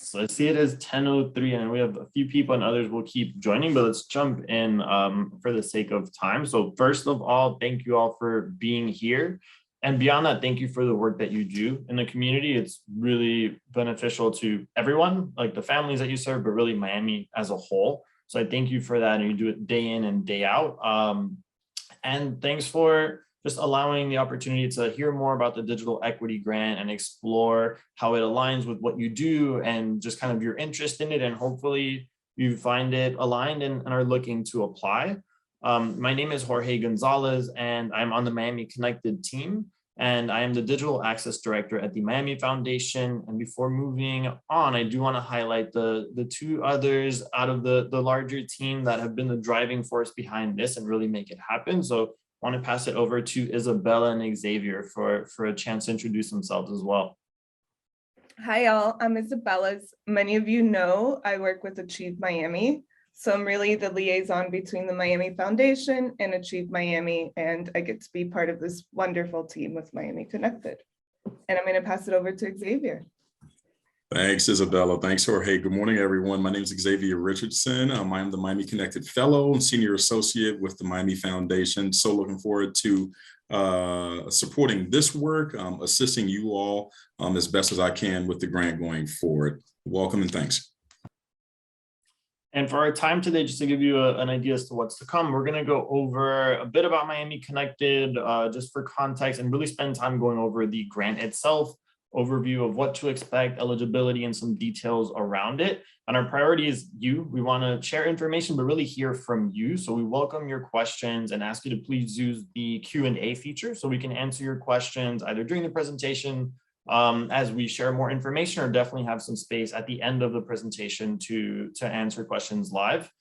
So I see it as 10:03 and we have a few people and others will keep joining, but let's jump in for the sake of time. So first of all, thank you all for being here. And beyond that, thank you for the work that you do in the community. It's really beneficial to everyone, like the families that you serve, but really Miami as a whole. So I thank you for that. And you do it day in and day out. And thanks for just allowing the opportunity to hear more about the digital equity grant and explore how it aligns with what you do and just kind of your interest in it. And hopefully you find it aligned and are looking to apply. My name is Jorge Gonzalez and I'm on the Miami Connected team. And I am the Digital Access Director at the Miami Foundation. And before moving on, I do want to highlight the two others out of the larger team that have been the driving force behind this and really make it happen. So I want to pass it over to Isabella and Xavier for a chance to introduce themselves as well. Hi, all. I'm Isabella. As many of you know, I work with Achieve Miami. So I'm really the liaison between the Miami Foundation and Achieve Miami, and I get to be part of this wonderful team with Miami Connected. And I'm going to pass it over to Xavier. Thanks, Isabella. Thanks, Jorge. Good morning, everyone. My name is Xavier Richardson. I'm the Miami Connected Fellow and Senior Associate with the Miami Foundation. So looking forward to supporting this work, assisting you all as best as I can with the grant going forward. Welcome and thanks. And for our time today, just to give you an idea as to what's to come, we're going to go over a bit about Miami Connected, just for context, and really spend time going over the grant itself, overview of what to expect, eligibility, and some details around it. And our priority is you. We want to share information, but really hear from you. So we welcome your questions and ask you to please use the Q&A feature so we can answer your questions either during the presentation, as we share more information, or definitely have some space at the end of the presentation to answer questions live.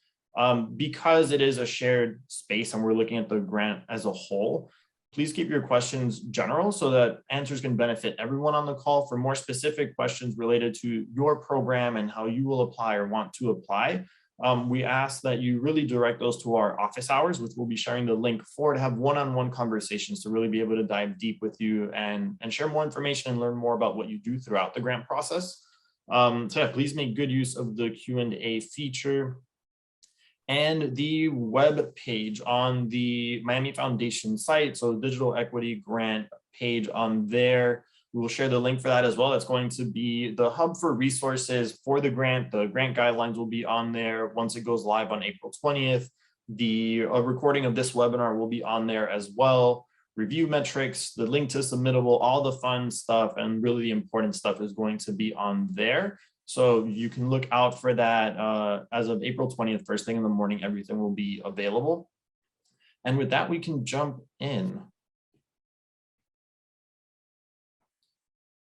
Because it is a shared space and we're looking at the grant as a whole, please keep your questions general so that answers can benefit everyone on the call. For more specific questions related to your program and how you will apply or want to apply, we ask that you really direct those to our office hours, which we'll be sharing the link for, to have one-on-one conversations to really be able to dive deep with you and share more information and learn more about what you do throughout the grant process. So yeah, please make good use of the Q&A feature. And the web page on the Miami Foundation site, so digital equity grant page on there. We will share the link for that as well. That's going to be the hub for resources for the grant. The grant guidelines will be on there once it goes live on April 20th. The recording of this webinar will be on there as well. Review metrics, the link to submittable, all the fun stuff, and really the important stuff is going to be on there. So you can look out for that as of April 20th, first thing in the morning, everything will be available. And with that, we can jump in.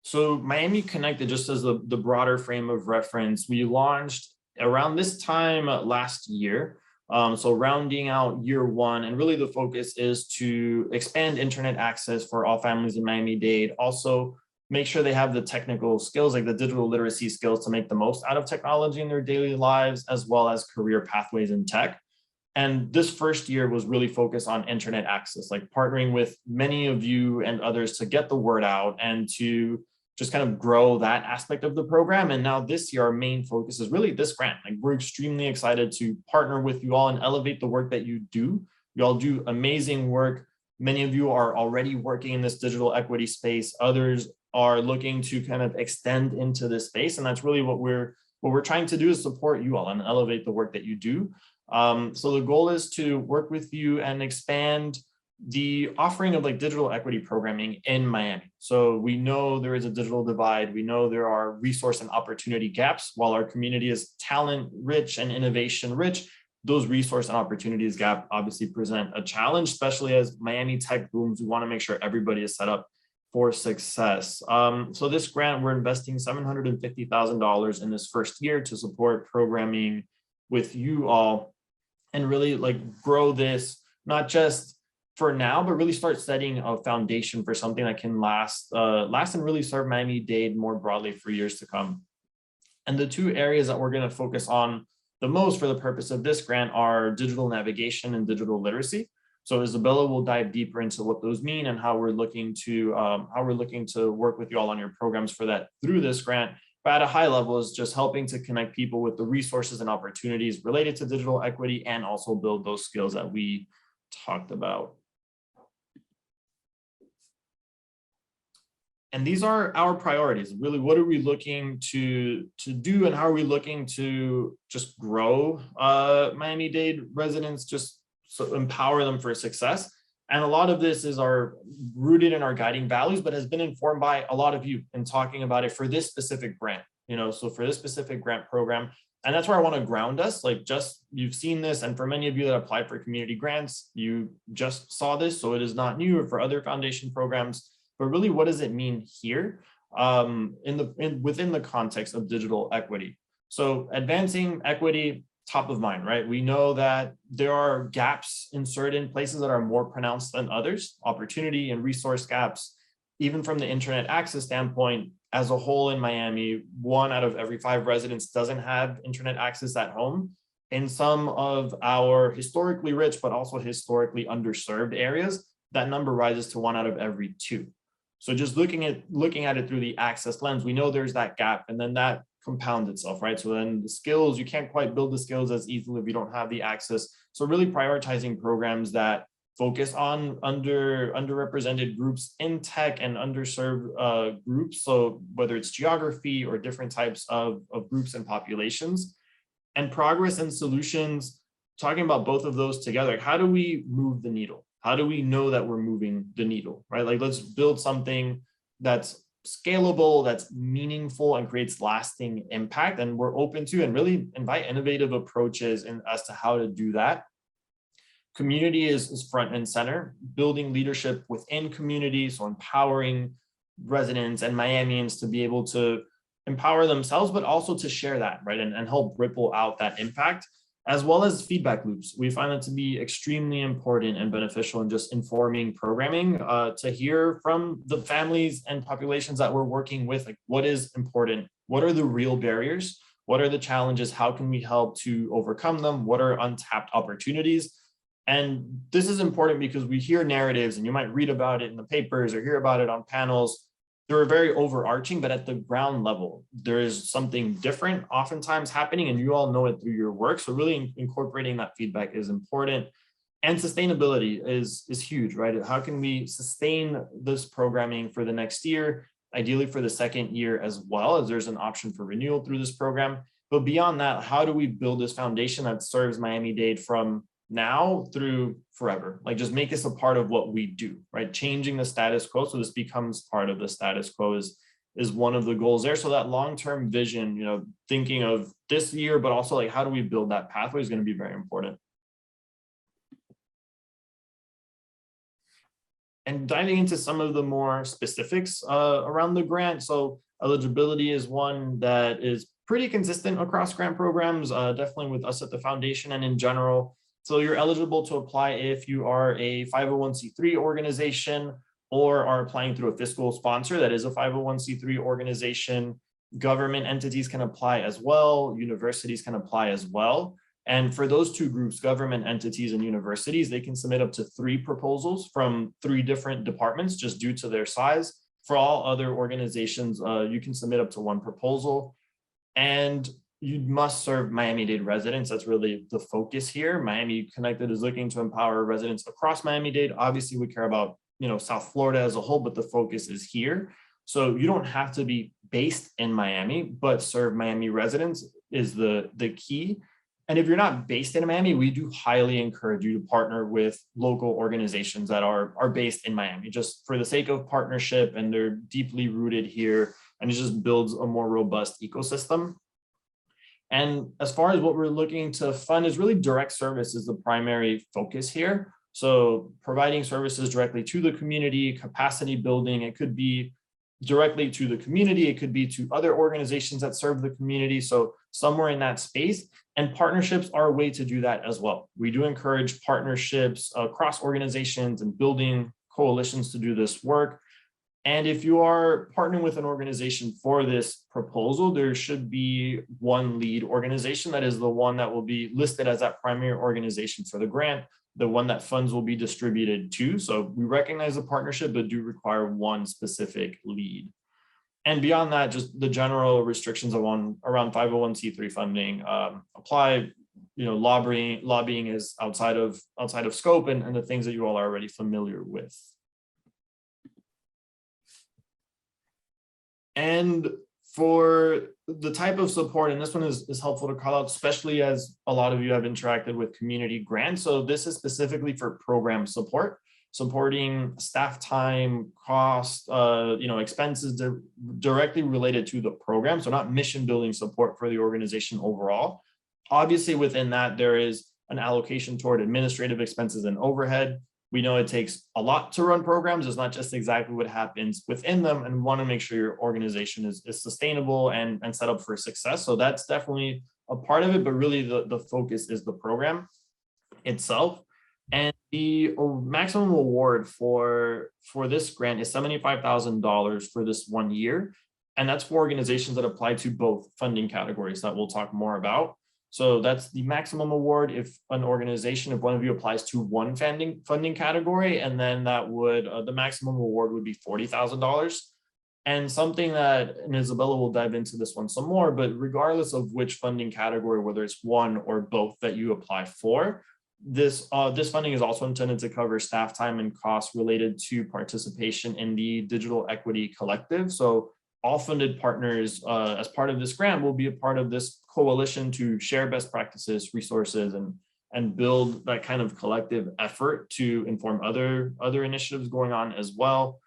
So Miami Connected, just as the broader frame of reference, we launched around this time last year. So rounding out year one, and really the focus is to expand internet access for all families in Miami-Dade. Also, make sure they have the technical skills, like the digital literacy skills, to make the most out of technology in their daily lives, as well as career pathways in tech. And this first year was really focused on internet access, like partnering with many of you and others to get the word out and to just kind of grow that aspect of the program. And now this year, our main focus is really this grant. Like, we're extremely excited to partner with you all and elevate the work that you do. You all do amazing work. Many of you are already working in this digital equity space. Others are looking to kind of extend into this space. And that's really what we're trying to do, is support you all and elevate the work that you do. So the goal is to work with you and expand the offering of like digital equity programming in Miami. So we know there is a digital divide. We know there are resource and opportunity gaps. While our community is talent rich and innovation rich, those resource and opportunities gap obviously present a challenge, especially as Miami tech booms. We want to make sure everybody is set up for success. So this grant, we're investing $750,000 in this first year to support programming with you all and really like grow this, not just for now, but really start setting a foundation for something that can last and really serve Miami-Dade more broadly for years to come. And the two areas that we're going to focus on the most for the purpose of this grant are digital navigation and digital literacy. So Isabella will dive deeper into what those mean and how we're looking to work with you all on your programs for that through this grant. but at a high level is just helping to connect people with the resources and opportunities related to digital equity and also build those skills that we talked about. And these are our priorities. Really, what are we looking to do, and how are we looking to just grow Miami-Dade residents, just so empower them for success? And a lot of this is rooted in our guiding values, but has been informed by a lot of you in talking about it for this specific grant. So for this specific grant program, and that's where I want to ground us. Like, just you've seen this, and for many of you that applied for community grants, you just saw this, so it is not new, or for other foundation programs. But really, what does it mean here within the context of digital equity? So advancing equity, top of mind, right? We know that there are gaps in certain places that are more pronounced than others, opportunity and resource gaps. Even from the internet access standpoint, as a whole in Miami, 1 out of every 5 residents doesn't have internet access at home. In some of our historically rich, but also historically underserved areas, that number rises to 1 out of every 2. So just looking at it through the access lens, we know there's that gap, and then that compounds itself, right? So then the skills, you can't quite build the skills as easily if you don't have the access. So really prioritizing programs that focus on underrepresented groups in tech and underserved groups. So whether it's geography or different types of groups and populations, and progress and solutions, talking about both of those together. How do we move the needle? How do we know that we're moving the needle, right? Like, let's build something that's scalable, that's meaningful, and creates lasting impact. And we're open to and really invite innovative approaches as to how to do that. Community is front and center, building leadership within community, so empowering residents and Miamians to be able to empower themselves, but also to share that, right? And help ripple out that impact, as well as feedback loops. We find it to be extremely important and beneficial in just informing programming, to hear from the families and populations that we're working with, like, what is important, what are the real barriers, what are the challenges, how can we help to overcome them, what are untapped opportunities. And this is important because we hear narratives, and you might read about it in the papers or hear about it on panels. They're very overarching, but at the ground level, there is something different oftentimes happening, and you all know it through your work. So really incorporating that feedback is important. And sustainability is huge, right? How can we sustain this programming for the next year, ideally for the second year as well, as there's an option for renewal through this program. But beyond that, how do we build this foundation that serves Miami-Dade from now through forever? Like, just make this a part of what we do, right? Changing the status quo so this becomes part of the status quo is one of the goals there. So that long-term vision, thinking of this year, but also like, how do we build that pathway is going to be very important. And diving into some of the more specifics around the grant. So eligibility is one that is pretty consistent across grant programs, definitely with us at the foundation and in general. So you're eligible to apply if you are a 501c3 organization or are applying through a fiscal sponsor that is a 501c3 organization. Government entities can apply as well. Universities can apply as well. And for those 2 groups, government entities and universities, they can submit up to 3 proposals from 3 different departments just due to their size. For all other organizations, you can submit up to 1 proposal. And you must serve Miami-Dade residents. That's really the focus here. Miami Connected is looking to empower residents across Miami-Dade. Obviously, we care about South Florida as a whole, but the focus is here. So you don't have to be based in Miami, but serve Miami residents is the key. And if you're not based in Miami, we do highly encourage you to partner with local organizations that are based in Miami, just for the sake of partnership, and they're deeply rooted here, and it just builds a more robust ecosystem. And as far as what we're looking to fund is really direct service is the primary focus here. So providing services directly to the community, capacity building, it could be directly to the community, it could be to other organizations that serve the community. So somewhere in that space, and partnerships are a way to do that as well. We do encourage partnerships across organizations and building coalitions to do this work. And if you are partnering with an organization for this proposal, there should be 1 lead organization that is the one that will be listed as that primary organization for the grant, the one that funds will be distributed to. So we recognize the partnership, but do require 1 specific lead. And beyond that, just the general restrictions around 501c3 funding apply. Lobbying is outside of scope, and the things that you all are already familiar with. And for the type of support, and this one is helpful to call out, especially as a lot of you have interacted with community grants. So this is specifically for program support, supporting staff time, cost, expenses directly related to the program. So not mission building support for the organization overall. Obviously, within that, there is an allocation toward administrative expenses and overhead. We know it takes a lot to run programs. It's not just exactly what happens within them, and we want to make sure your organization is sustainable and set up for success. So that's definitely a part of it, but really the focus is the program itself. And the maximum award for this grant is $75,000 for this 1 year. And that's for organizations that apply to both funding categories that we'll talk more about. So that's the maximum award if one of you applies to one funding category, and then that would, the maximum award would be $40,000. And something that, and Isabella will dive into this one some more, but regardless of which funding category, whether it's one or both that you apply for, this funding is also intended to cover staff time and costs related to participation in the Digital Equity Collective. So all funded partners as part of this grant will be a part of this coalition to share best practices, resources, and build that kind of collective effort to inform other initiatives going on as well.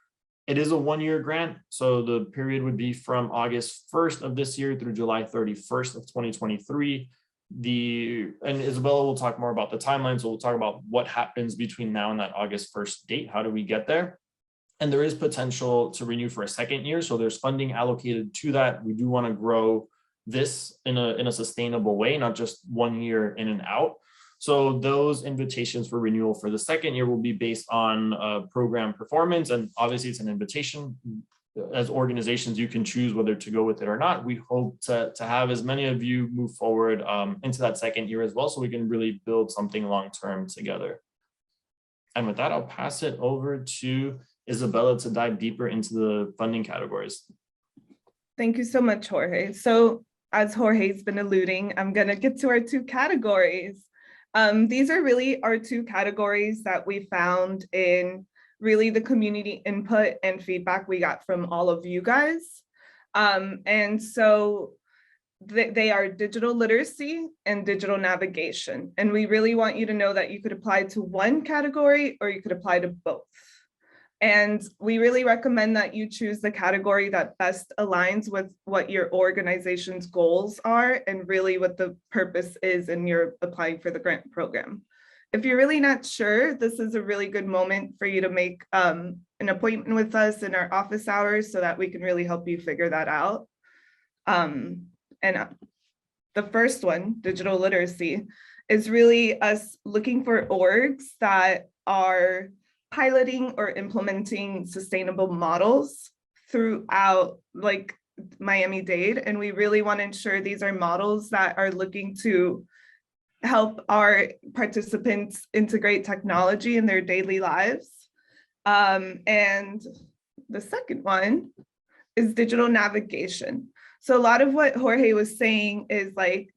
It is a 1-year grant, so the period would be from August 1st of this year through July 31st of 2023. And Isabella will talk more about the timeline, so we'll talk about what happens between now and that August 1st date. How do we get there? And there is potential to renew for a second year. So there's funding allocated to that. We do want to grow this in a sustainable way, not just 1 year in and out. So those invitations for renewal for the second year will be based on program performance. And obviously it's an invitation. As organizations, you can choose whether to go with it or not. We hope to have as many of you move forward into that second year as well, so we can really build something long-term together. And with that, I'll pass it over to Isabella to dive deeper into the funding categories. Thank you so much, Jorge. So as Jorge's been alluding, I'm going to get to our 2 categories. These are really our 2 categories that we found in really the community input and feedback we got from all of you guys. And so they are digital literacy and digital navigation. And we really want you to know that you could apply to one category or you could apply to both. And we really recommend that you choose the category that best aligns with what your organization's goals are and really what the purpose is in your applying for the grant program. If you're really not sure, this is a really good moment for you to make an appointment with us in our office hours so that we can really help you figure that out. And the first one, digital literacy, is really us looking for orgs that are piloting or implementing sustainable models throughout like Miami-Dade. And we really want to ensure these are models that are looking to help our participants integrate technology in their daily lives. And the second one is digital navigation. So a lot of what Jorge was saying is like,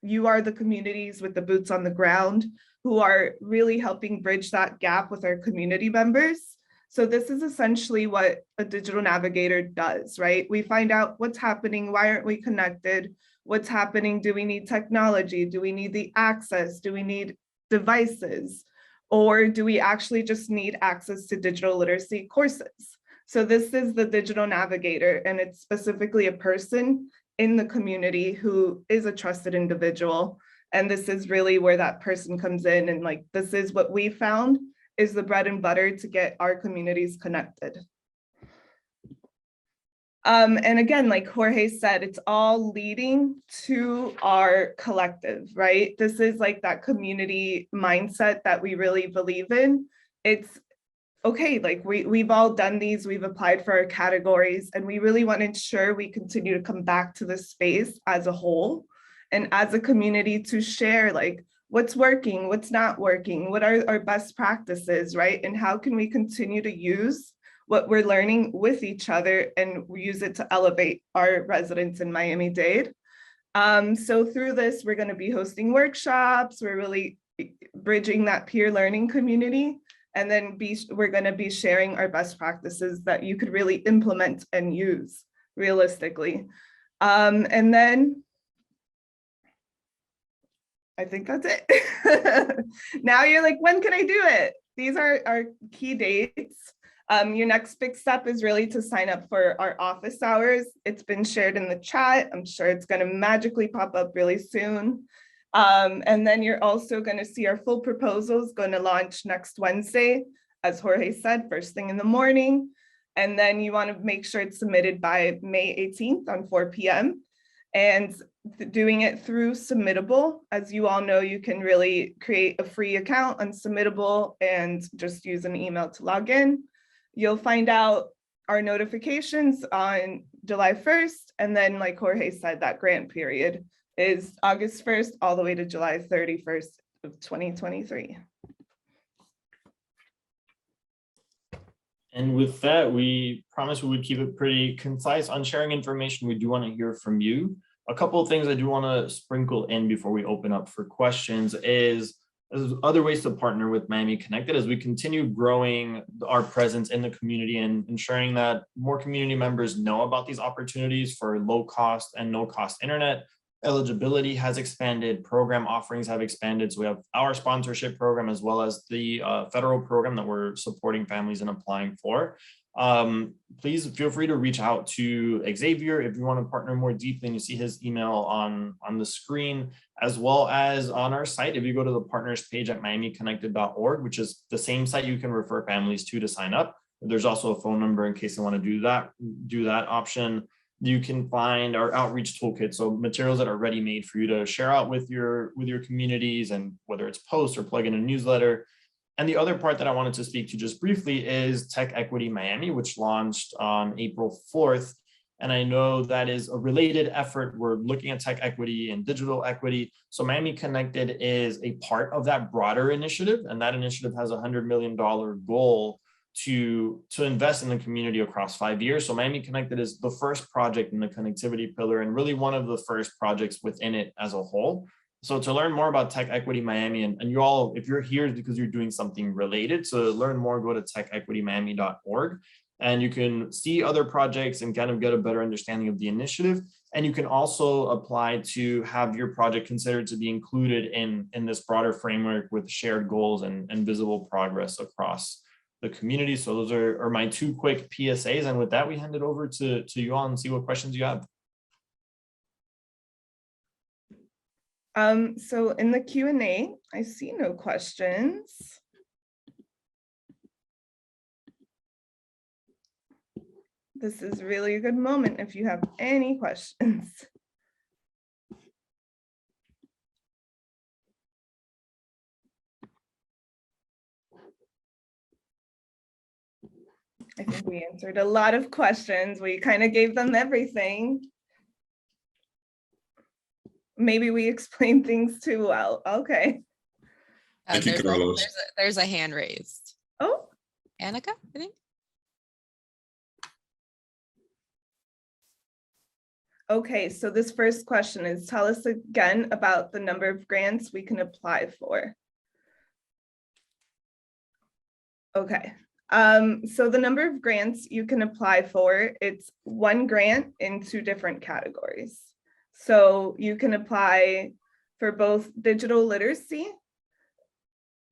you are the communities with the boots on the ground who are really helping bridge that gap with our community members. So this is essentially what a digital navigator does, right? We find out what's happening, why aren't we connected, what's happening, do we need technology, do we need the access, do we need devices, or do we actually just need access to digital literacy courses? So this is the digital navigator, and it's specifically a person in the community who is a trusted individual. And this is really where that person comes in, and like, this is what we found is the bread and butter to get our communities connected. And again, like Jorge said, it's all leading to our collective, right? This is like that community mindset that we really believe in. It's okay, like we've all done these, we've applied for our categories, and we really want to ensure we continue to come back to this space as a whole and as a community to share like what's working, what's not working, what are our best practices, right? And how can we continue to use what we're learning with each other, and we use it to elevate our residents in Miami-Dade. So through this, we're going to be hosting workshops. We're really bridging that peer learning community. And then we're going to be sharing our best practices that you could really implement and use realistically. And then I think that's it. Now you're like, when can I do it? These are our key dates. Your next big step is really to sign up for our office hours. It's been shared in the chat. I'm sure it's going to magically pop up really soon. And then you're also going to see our full proposals going to launch next Wednesday, as Jorge said, first thing in the morning. And then you want to make sure it's submitted by May 18th on 4 p.m. And doing it through Submittable. As you all know, you can really create a free account on Submittable and just use an email to log in. You'll find out our notifications on July 1st. And then, like Jorge said, that grant period is August 1st all the way to July 31st of 2023. And with that, we promised we would keep it pretty concise on sharing information. We do want to hear from you. A couple of things I do want to sprinkle in before we open up for questions is other ways to partner with Miami Connected as we continue growing our presence in the community and ensuring that more community members know about these opportunities for low cost and no cost internet. Eligibility has expanded, program offerings have expanded. So we have our sponsorship program as well as the federal program that we're supporting families in applying for. Please feel free to reach out to Xavier if you want to partner more deeply, and you see his email on the screen, as well as on our site. If you go to the partners page at miamiconnected.org, which is the same site you can refer families to sign up. There's also a phone number in case they want to do that option. You can find our outreach toolkit, so materials that are ready made for you to share out with your communities, and whether it's posts or plug in a newsletter. And the other part that I wanted to speak to just briefly is Tech Equity Miami, which launched on April 4th. And I know that is a related effort. We're looking at tech equity and digital equity. So Miami Connected is a part of that broader initiative. And that initiative has a $100 million goal to invest in the community across 5 years. So Miami Connected is the first project in the connectivity pillar and really one of the first projects within it as a whole. So to learn more about Tech Equity Miami, and you all, if you're here, it's because you're doing something related. So to learn more, go to techequitymiami.org, and you can see other projects and kind of get a better understanding of the initiative. And you can also apply to have your project considered to be included in this broader framework with shared goals and visible progress across the community. So those are my two quick PSAs. And with that, we hand it over to you all and see what questions you have. So in the Q&A, I see no questions. This is really a good moment if you have any questions. I think we answered a lot of questions. We kind of gave them everything. Maybe we explained things too well. Okay. Thank you, Carlos. There's a hand raised. Oh, Annika, I think. okay. So this first question is, tell us again about the number of grants we can apply for. Okay. So the number of grants you can apply for, it's one grant in two different categories. So you can apply for both digital literacy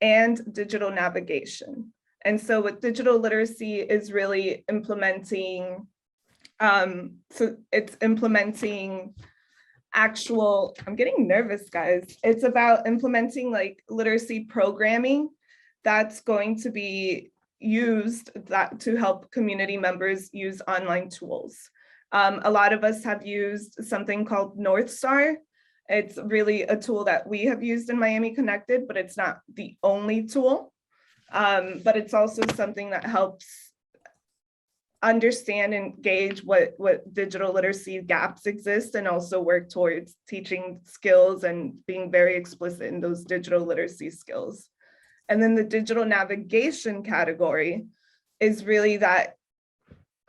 and digital navigation. And so what digital literacy is really implementing, so it's implementing actual, I'm getting nervous, guys. It's about implementing like literacy programming that's going to be used to help community members use online tools. A lot of us have used something called North Star. It's really a tool that we have used in Miami Connected, but it's not the only tool. But it's also something that helps understand and gauge what digital literacy gaps exist, and also work towards teaching skills and being very explicit in those digital literacy skills. And then the digital navigation category is really that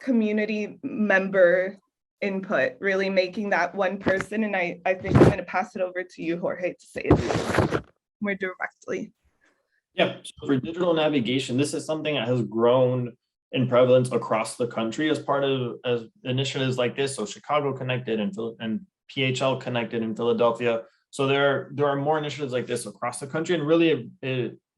community member input, really making that one person. And I think I'm going to pass it over to you, Jorge, to say it more directly. Yeah, so for digital navigation, this is something that has grown in prevalence across the country as part of initiatives like this. So Chicago Connected and PHL Connected in Philadelphia. So there are more initiatives like this across the country, and really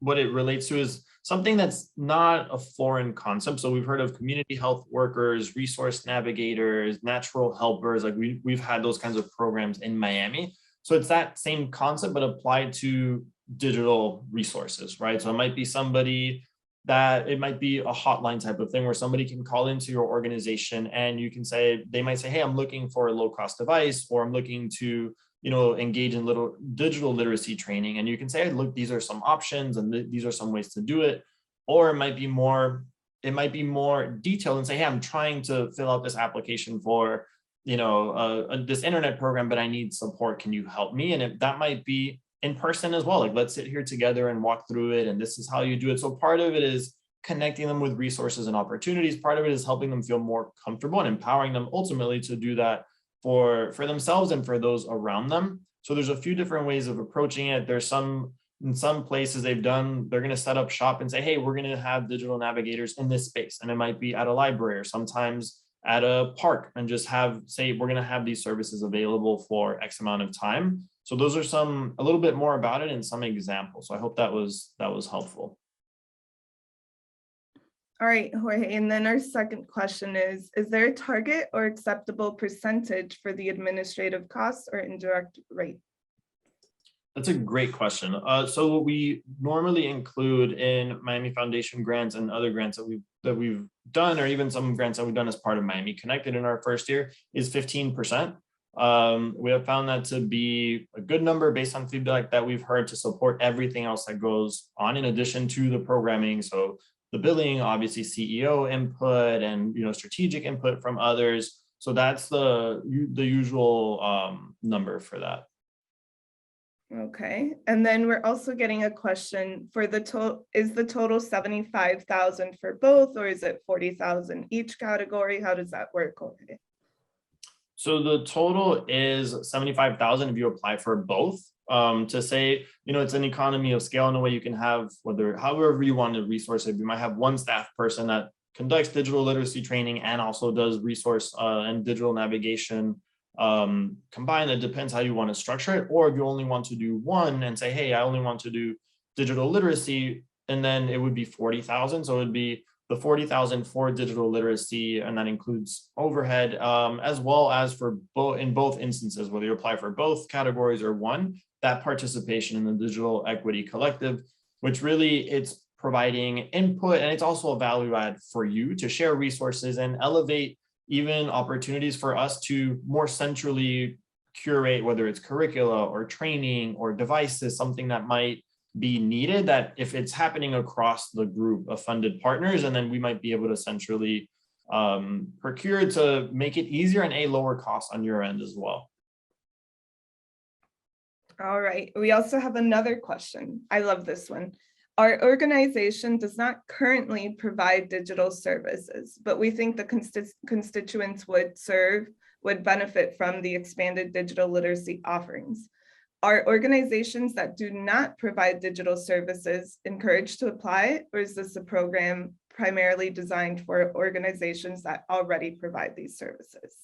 what it relates to is something that's not a foreign concept. So we've heard of community health workers, resource navigators, natural helpers. Like we've had those kinds of programs in Miami. So it's that same concept, but applied to digital resources, right? So it might be somebody that it might be a hotline type of thing where somebody can call into your organization and you can say, they might say, hey, I'm looking for a low cost device, or I'm looking to, engage in little digital literacy training. And you can say, hey, look, these are some options and these are some ways to do it. Or it might be more detailed and say, hey, I'm trying to fill out this application for, this internet program, but I need support. Can you help me? And that might be in person as well. Like, let's sit here together and walk through it. And this is how you do it. So part of it is connecting them with resources and opportunities. Part of it is helping them feel more comfortable and empowering them ultimately to do that for themselves and for those around them. So there's a few different ways of approaching it. In some places they're going to set up shop and say, hey, we're going to have digital navigators in this space. And it might be at a library or sometimes at a park, and just say, we're going to have these services available for X amount of time. So those are a little bit more about it and some examples. So I hope that was helpful. All right, Jorge, and then our second question is there a target or acceptable percentage for the administrative costs or indirect rate? That's a great question. So what we normally include in Miami Foundation grants and other grants that we've done, or even some grants that we've done as part of Miami Connected in our first year, is 15%. We have found that to be a good number based on feedback that we've heard to support everything else that goes on in addition to the programming. So the billing, obviously CEO input and strategic input from others. So that's the usual number for that. Okay, and then we're also getting a question for the total. Is the total 75,000 for both, or is it 40,000 each category? How does that work, Jorge? So the total is 75,000 if you apply for both. To say, it's an economy of scale in a way you can have however you want to resource it. You might have one staff person that conducts digital literacy training and also does resource and digital navigation combined. It depends how you want to structure it. Or if you only want to do one and say, hey, I only want to do digital literacy, and then it would be 40,000. So it would be the 40,000 for digital literacy, and that includes overhead, as well as for in both instances, whether you apply for both categories or one, that participation in the Digital Equity Collective, which really it's providing input, and it's also a value add for you to share resources and elevate even opportunities for us to more centrally curate, whether it's curricula or training or devices, something that might be needed, that if it's happening across the group of funded partners, and then we might be able to centrally procure to make it easier and a lower cost on your end as well. All right, we also have another question. I love this one. Our organization does not currently provide digital services, but we think the constituents would benefit from the expanded digital literacy offerings. Are organizations that do not provide digital services encouraged to apply, or is this a program primarily designed for organizations that already provide these services?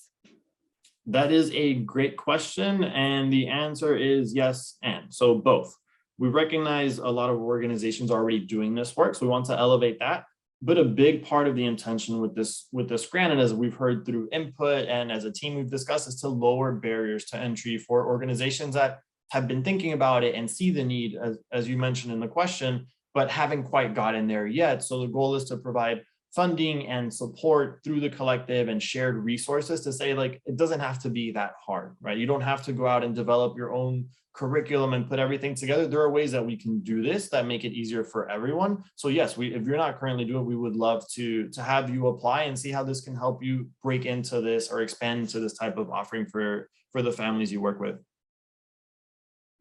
That is a great question, and the answer is yes, and so both. We recognize a lot of organizations already doing this work, so we want to elevate that. But a big part of the intention with this grant, and as we've heard through input and as a team we've discussed, is to lower barriers to entry for organizations that have been thinking about it and see the need, as you mentioned in the question, but haven't quite gotten there yet. So the goal is to provide funding and support through the collective and shared resources to say, like, it doesn't have to be that hard, right? You don't have to go out and develop your own curriculum and put everything together. There are ways that we can do this that make it easier for everyone. So yes, if you're not currently doing it, we would love to have you apply and see how this can help you break into this or expand into this type of offering for the families you work with.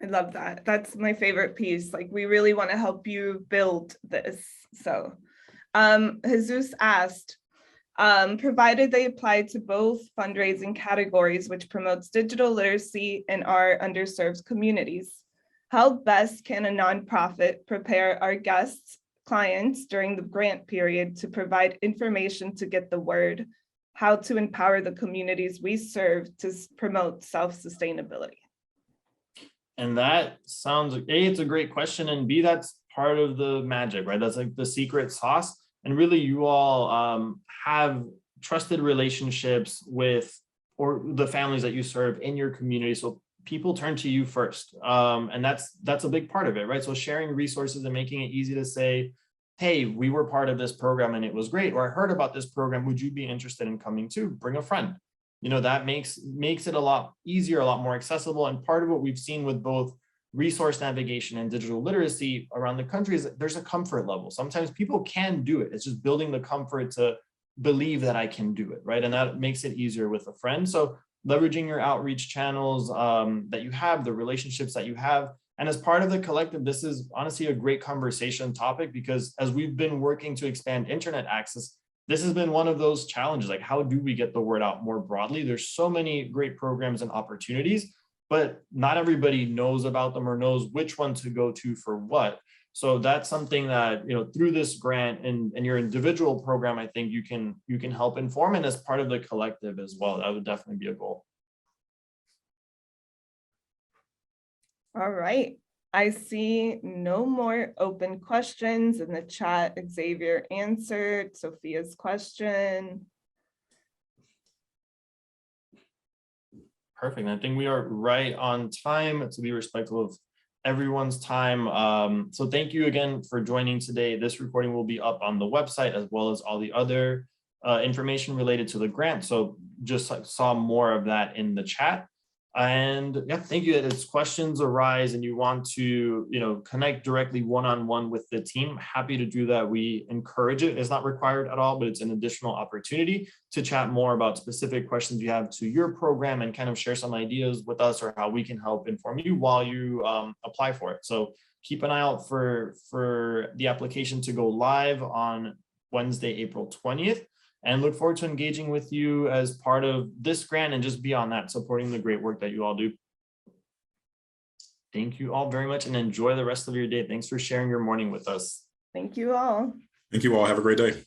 I love that. That's my favorite piece. Like, we really want to help you build this. So Jesus asked, provided they apply to both fundraising categories, which promotes digital literacy in our underserved communities. How best can a nonprofit prepare our guests, clients during the grant period to provide information to get the word, how to empower the communities we serve to promote self-sustainability? And that sounds like, A, it's a great question, and B, that's part of the magic, right? That's like the secret sauce. And really, you all have trusted relationships with or the families that you serve in your community. So people turn to you first. And that's a big part of it, right? So sharing resources and making it easy to say, hey, we were part of this program and it was great, or I heard about this program, would you be interested in coming too? Bring a friend. You know, that makes it a lot easier, a lot more accessible. And part of what we've seen with both resource navigation and digital literacy around the country is that there's a comfort level. Sometimes people can do it. It's just building the comfort to believe that I can do it, right? And that makes it easier with a friend. So leveraging your outreach channels that you have, the relationships that you have. And as part of the collective, this is honestly a great conversation topic, because as we've been working to expand internet access, this has been one of those challenges. Like, how do we get the word out more broadly? There's so many great programs and opportunities, but not everybody knows about them or knows which one to go to for what. So that's something that, you know, through this grant and your individual program, I think you can help inform, and as part of the collective as well. That would definitely be a goal. All right. I see no more open questions in the chat. Xavier answered Sophia's question. Perfect. I think we are right on time to be respectful of everyone's time. So thank you again for joining today. This recording will be up on the website, as well as all the other information related to the grant. So just saw more of that in the chat. And yeah, thank you. As questions arise and you want to, you know, connect directly one-on-one with the team, happy to do that. We encourage it. It's not required at all, but it's an additional opportunity to chat more about specific questions you have to your program and kind of share some ideas with us or how we can help inform you while you apply for it. So keep an eye out for the application to go live on Wednesday, April 20th. And look forward to engaging with you as part of this grant and just beyond that, supporting the great work that you all do. Thank you all very much and enjoy the rest of your day. Thanks for sharing your morning with us. Thank you all. Thank you all. Have a great day.